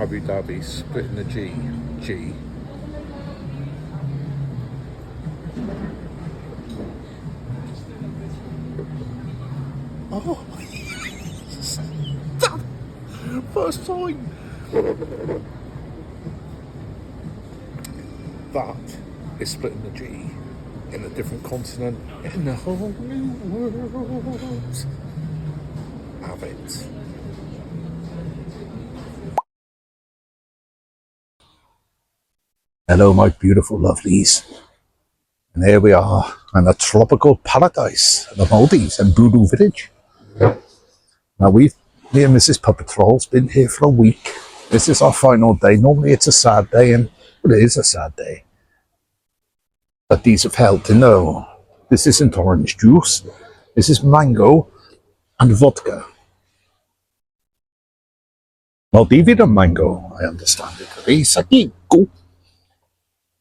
Abu Dhabi, splitting the G. Oh, first time. That is splitting the G in a different continent in a whole new world. Have it. Hello, my beautiful lovelies. And here we are in a tropical paradise, the Maldives, imbudu village. Now me and Mrs. Puppet Troll's been here for a week. This is our final day. Normally it's a sad day, and it is a sad day. But these have held to know. This isn't orange juice. This is mango and vodka. Maldivian mango, I understand it to be. Sakiku.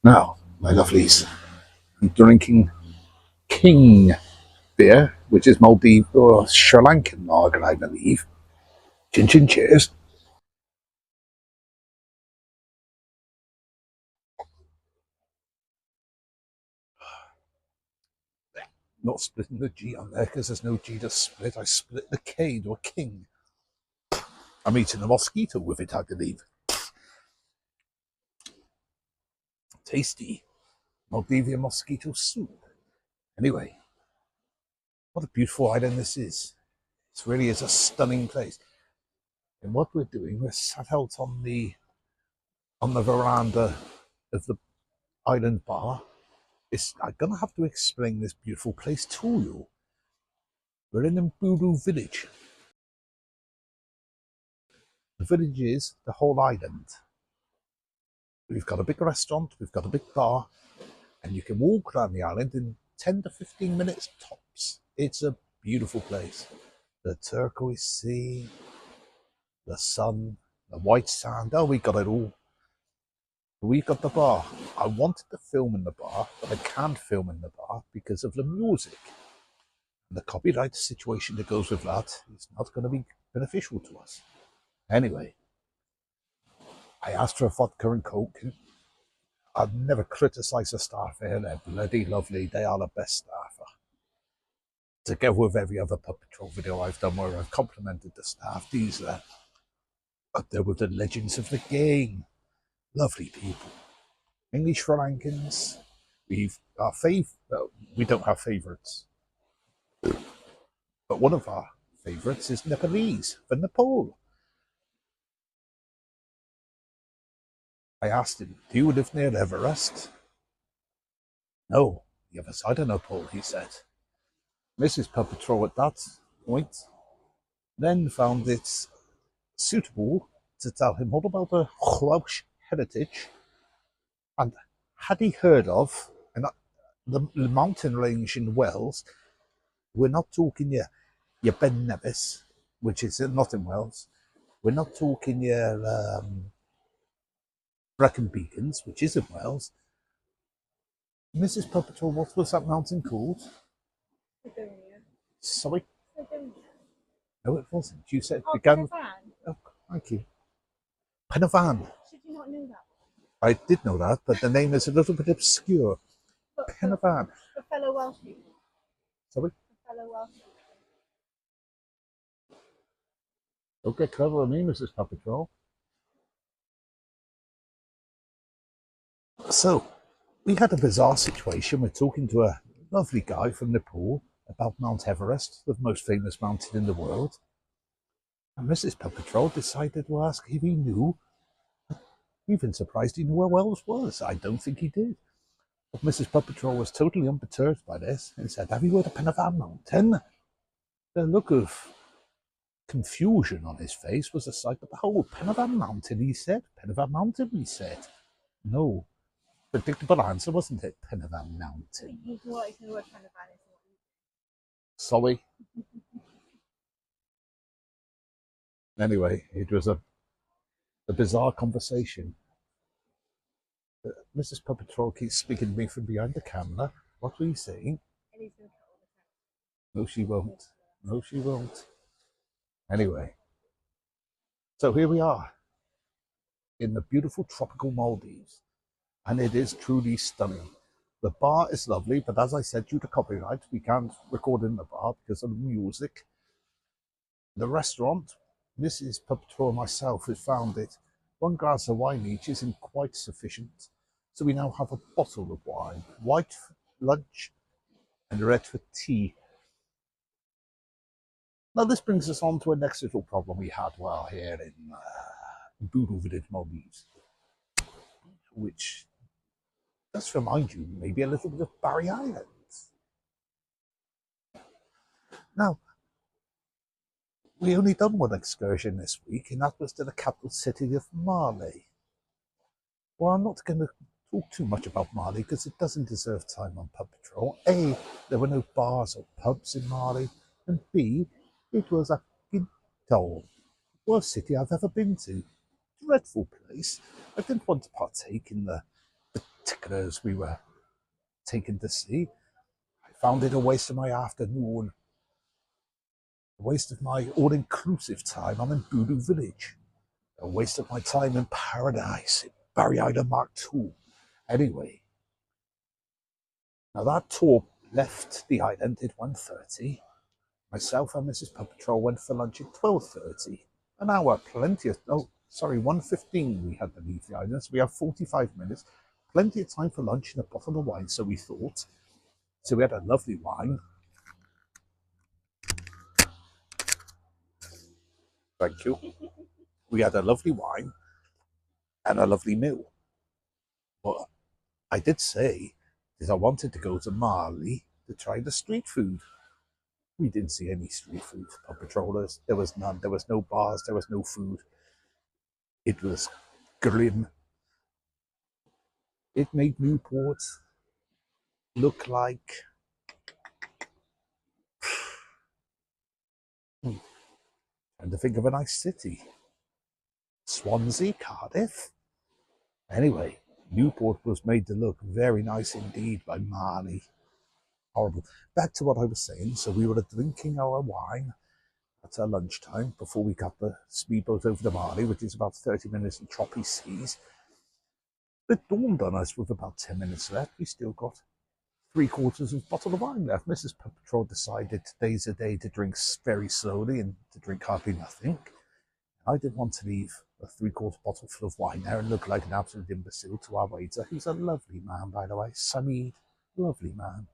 Now, my lovelies, I'm drinking King beer, which is Maldives or Sri Lankan lager, I believe. Chin chin cheers. Not splitting the G on there because there's no G to split. I split the K to a king. I'm eating a mosquito with it, I believe. Tasty Maldivian mosquito soup. Anyway, what a beautiful island this is. It really is a stunning place. And what we're doing, we're sat out on the veranda of the island bar. I'm gonna have to explain this beautiful place to you. We're in Imbudu village. The village is the whole island. We've got a big restaurant, we've got a big bar, and you can walk around the island in 10 to 15 minutes tops. It's a beautiful place. The turquoise sea, the sun, the white sand. Oh, we got it all. We've got the bar. I wanted to film in the bar, but I can't film in the bar because of the music. And the copyright situation that goes with that is not going to be beneficial to us. Anyway, I asked for a vodka and coke. I've never criticised the staff here. They're bloody lovely. They are the best staff. Together with every other Puppet Patrol video I've done where I've complimented the staff, these are up there with the legends of the game. Lovely people. English Sri Lankans. We don't have favourites. But one of our favourites is Nepalese, for Nepal. I asked him, do you live near Everest? No, the other side of Nepal, he said. Mrs. Puppet Patrol at that point then found it suitable to tell him all about the Welsh heritage and had he heard of the mountain range in Wales. We're not talking your Ben Nevis, which is not in Wales. We're not talking your Brecon Beacons, which is in Wales. Mrs. Puppet Patrol, what was that mountain called? Sorry? No, it wasn't. You said it began. Oh, thank you. Penavon. Did you not know that? I did know that, but the name is a little bit obscure. Penavon. For fellow Welsh people. Sorry? For fellow Welsh people. Don't get clever on me, Mrs. Puppet Patrol. So, we had a bizarre situation. We're talking to a lovely guy from Nepal about Mount Everest, the most famous mountain in the world. And Mrs. Puppet Patrol decided to ask if he knew. Even surprised he knew where Wales was. I don't think he did. But Mrs. Puppet Patrol was totally unperturbed by this and said, have you heard of Penavon Mountain? The look of confusion on his face was a sight to behold. Penavon Mountain, he said. Penavon Mountain, he said. No. Predictable answer, wasn't it? Penavon Mountain. He's what is the word Penavon is. Sorry. Anyway, it was a bizarre conversation. Mrs. Puppet Troll keeps speaking to me from behind the camera. What were you saying? No, she won't. No, she won't. Anyway, so here we are. in the beautiful tropical Maldives, and it is truly stunning. The bar is lovely, but as I said, due to copyright, we can't record in the bar because of the music. The restaurant, Mrs. Puppeteau and myself have found it. One glass of wine each isn't quite sufficient, so we now have a bottle of wine, white for lunch and red for tea. Now this brings us on to a next little problem we had while here in Imbudu Village, Maldives, which does remind you maybe a little bit of Barry Island. Now, we only done one excursion this week, and that was to the capital city of Mali. Well, I'm not going to talk too much about Mali because it doesn't deserve time on Pub Patrol. A, there were no bars or pubs in Mali, and B, it was a dull, worst city I've ever been to. Dreadful place. I didn't want to partake in the particulars we were taken to see. I found it a waste of my afternoon, a waste of my all-inclusive time on Imbudu Village, a waste of my time in paradise in Barry Island Mark II. Anyway, now that tour left the island at 1:30. Myself and Mrs. Patrol went for lunch at 12:30. An hour, plenty of, 1:15 we had to leave the island, so we have 45 minutes, plenty of time for lunch and a bottle of wine, so we thought. So we had a lovely wine. Thank you. We had a lovely wine and a lovely meal. But I did say that I wanted to go to Mali to try the street food. We didn't see any street food pub patrollers. There was none. There was no bars. There was no food. It was grim. It made Newport look like trying to think of a nice city. Swansea, Cardiff. Anyway, Newport was made to look very nice indeed by Mali. Horrible. Back to what I was saying. So we were drinking our wine at our lunchtime before we got the speedboat over to Mali, which is about 30 minutes in choppy seas. It dawned on us with about 10 minutes left. We still got 3/4 of a bottle of wine left. Mrs. Patrol decided today's a day to drink very slowly and to drink hardly nothing. I didn't want to leave a 3/4 bottle full of wine there and look like an absolute imbecile to our waiter, who's a lovely man, by the way. Sunny, lovely man.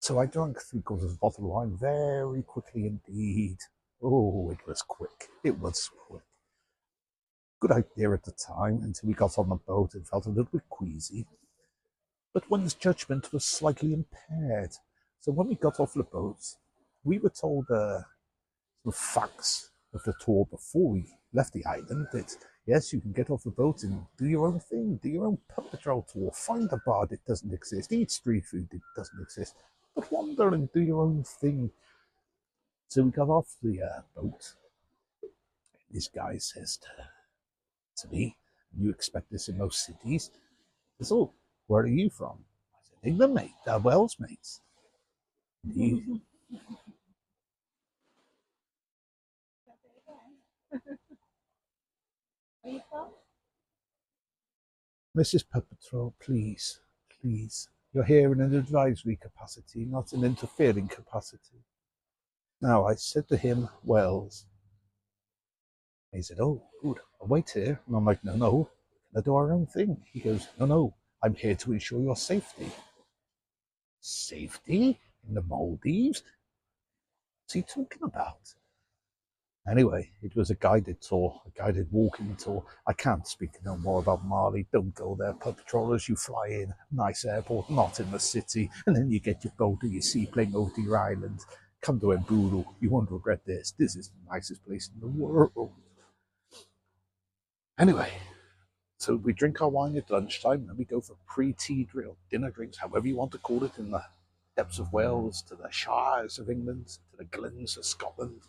So I drank 3/4 of a bottle of wine very quickly indeed. Oh, it was quick. It was quick. Good idea at the time until we got on the boat and felt a little bit queasy. But one's judgment was slightly impaired. So when we got off the boat, we were told the facts of the tour before we left the island that yes, you can get off the boat and do your own thing, do your own pub patrol tour, find a bar that doesn't exist, eat street food that doesn't exist, but wander and do your own thing. So we got off the boat. This guy says to me, you expect this in most cities. He says, oh, where are you from? I said, England, mate, Wales, mates. He, Where are you from? Mrs. Patrol, please, please. You're here in an advisory capacity, not an interfering capacity. Now, I said to him, Wells. He said, oh, good, I'll wait here. And I'm like, no, let's do our own thing. He goes, no, I'm here to ensure your safety. Safety? In the Maldives? What's he talking about? Anyway, it was a guided tour, a guided walking tour. I can't speak no more about Mali. Don't go there, pub patrollers. You fly in, nice airport, not in the city, and then you get your boat or your seaplane over to your island. Come to Mbulu. You won't regret this. This is the nicest place in the world. Anyway, so we drink our wine at lunchtime, and we go for pre-tea drill, dinner drinks, however you want to call it, in the depths of Wales, to the shires of England, to the glens of Scotland,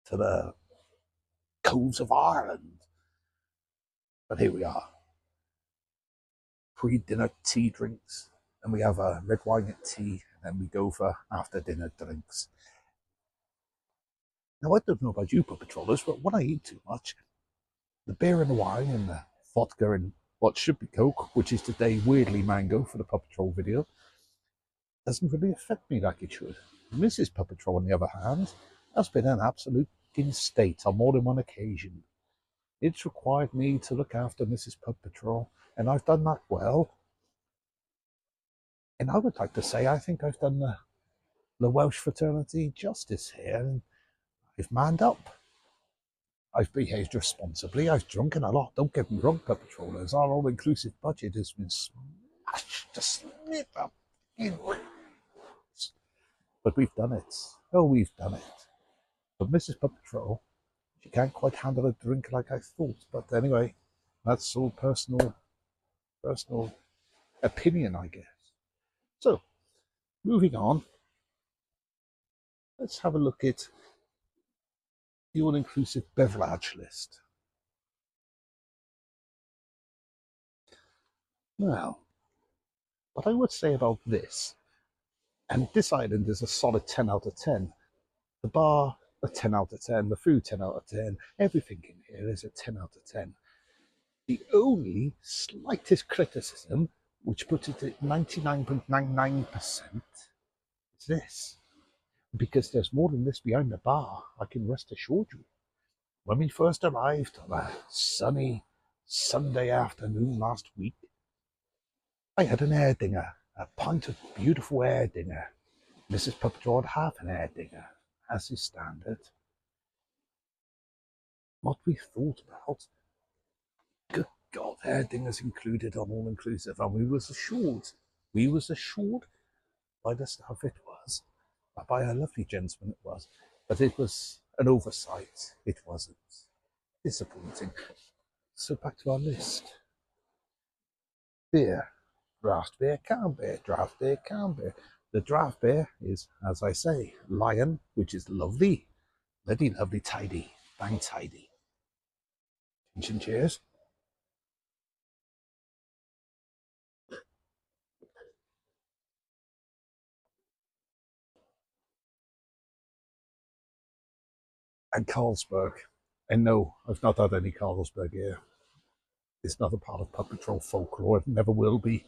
to the coves of Ireland. But here we are, pre-dinner tea drinks, and we have a red wine at tea, and then we go for after-dinner drinks. Now, I don't know about you puppet trollers, but when I eat too much, the beer and the wine and the vodka and what should be Coke, which is today weirdly mango for the puppet troll video, doesn't really affect me like it should. Mrs. Puppet Troll, on the other hand, has been an absolute in state on more than one occasion. It's required me to look after Mrs. Puppet Troll, and I've done that well. And I would like to say I think I've done the Welsh fraternity justice here, and I've manned up. I've behaved responsibly. I've drunken a lot. Don't get me wrong, Puppet Trollers. Our all-inclusive budget has been smashed to sniper. But we've done it. Oh, we've done it. But Mrs. Puppet Troll, she can't quite handle a drink like I thought. But anyway, that's all personal opinion, I guess. So, moving on, let's have a look at the all-inclusive beverage list. Now, what I would say about this, and this island is a solid 10 out of 10. The bar, a 10 out of 10. The food, 10 out of 10. Everything in here is a 10 out of 10. The only slightest criticism, which puts it at 99.99%, is this. Because there's more than this behind the bar, I can rest assured you. When we first arrived on a sunny Sunday afternoon last week, I had an Erdinger, a pint of beautiful Erdinger. Mrs. Puppetjaw had half an Erdinger, as is standard. What we thought about, good God, Erdinger's included on all inclusive, and we was assured by the staff it was, by a lovely gentleman it was, but it was an oversight. It wasn't. Disappointing. So back to our list. Beer. Draft beer, can beer, draft beer, can beer. The draft beer is, as I say, Lion, which is lovely. Very lovely, tidy, bang tidy. Chin cheers. And Carlsberg. And no, I've not had any Carlsberg here. It's not a part of Puppet Troll folklore. It never will be.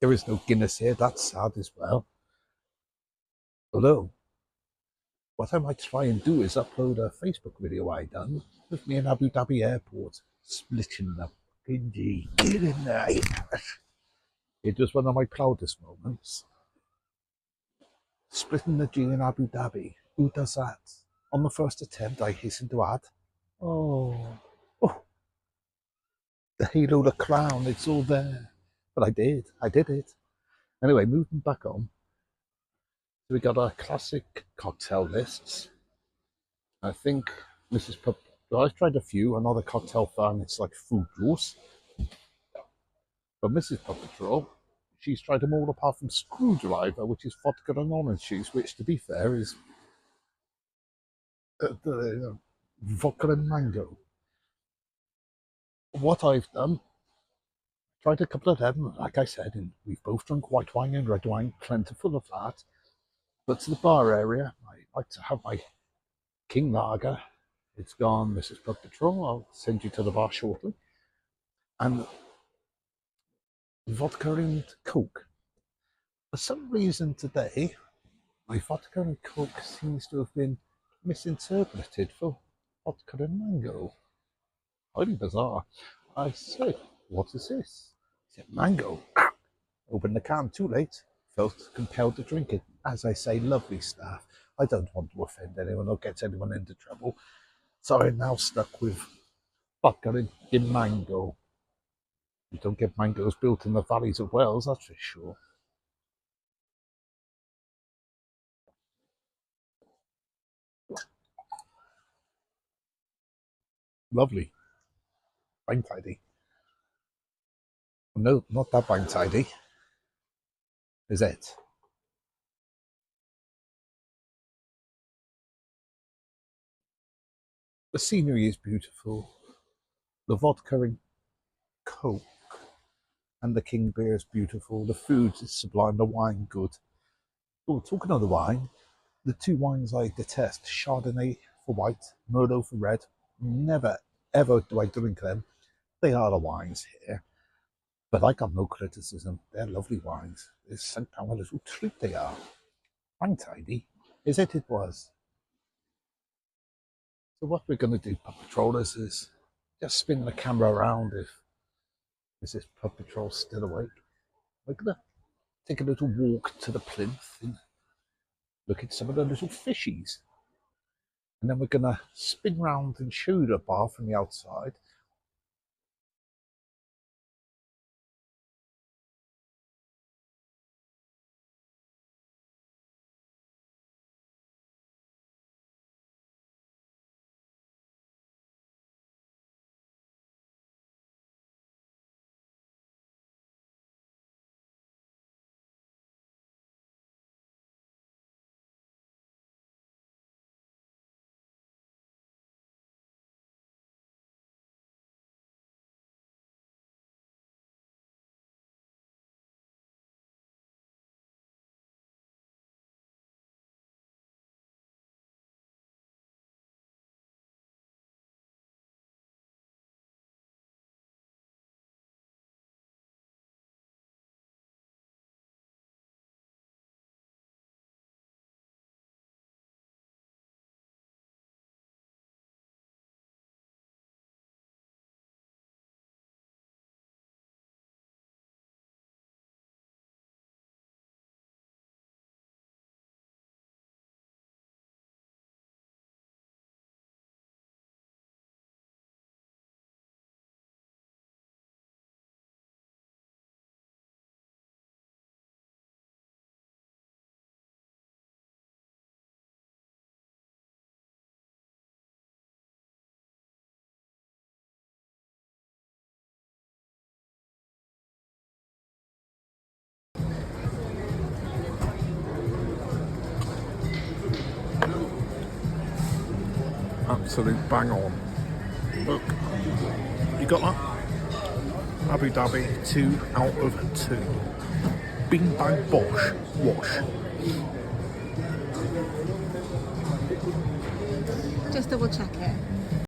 There is no Guinness here. That's sad as well. Although, what I might try and do is upload a Facebook video I done with me in Abu Dhabi airport, splitting the G. Get in there. It was one of my proudest moments. Splitting the G in Abu Dhabi. Who does that? On the first attempt, I hasten to add. Oh, oh, the halo, the crown, it's all there. But I did it. Anyway, moving back on. So we got our classic cocktail lists. I think Mrs. Pup. Well, I've tried a few. I'm not a cocktail fan. It's like fruit juice. But Mrs. Puppet Troll, she's tried them all apart from Screwdriver, which is vodka and orange juice, which, to be fair, is vodka and mango. What I've done, tried a couple of them, like I said, and we've both drunk white wine and red wine, plentiful of that. But to the bar area, I like to have my King Lager. It's gone, Mrs. Puppet Troll. I'll send you to the bar shortly. And vodka and Coke. For some reason today, my vodka and Coke seems to have been misinterpreted for vodka and mango. Highly bizarre. I said, what is this? He said, mango. Opened the can too late. Felt compelled to drink it. As I say, lovely staff. I don't want to offend anyone or get anyone into trouble. So I'm now stuck with vodka and mango. You don't get mangoes built in the valleys of Wales, that's for sure. Lovely. Bang tidy. No, not that bang tidy. Is it? The scenery is beautiful. The vodka and Coke and the King beer is beautiful. The food is sublime. The wine good. Oh, talking of the wine, the two wines I detest, Chardonnay for white, Merlot for red. Never, ever do I drink them. They are the wines here. But I got no criticism. They're lovely wines. It's some kind of little treat they are. Fine tidy. Is it? It was. So what we're going to do, Pup Patrollers, is just spin the camera around if this Pup Patrol still awake. We're going to take a little walk to the plinth and look at some of the little fishies. And then we're going to spin round and show you the bar from the outside. Absolute bang on. Look, you got that? Abu Dhabi, 2 out of 2. Bing bang bosh, wash. Just double check it.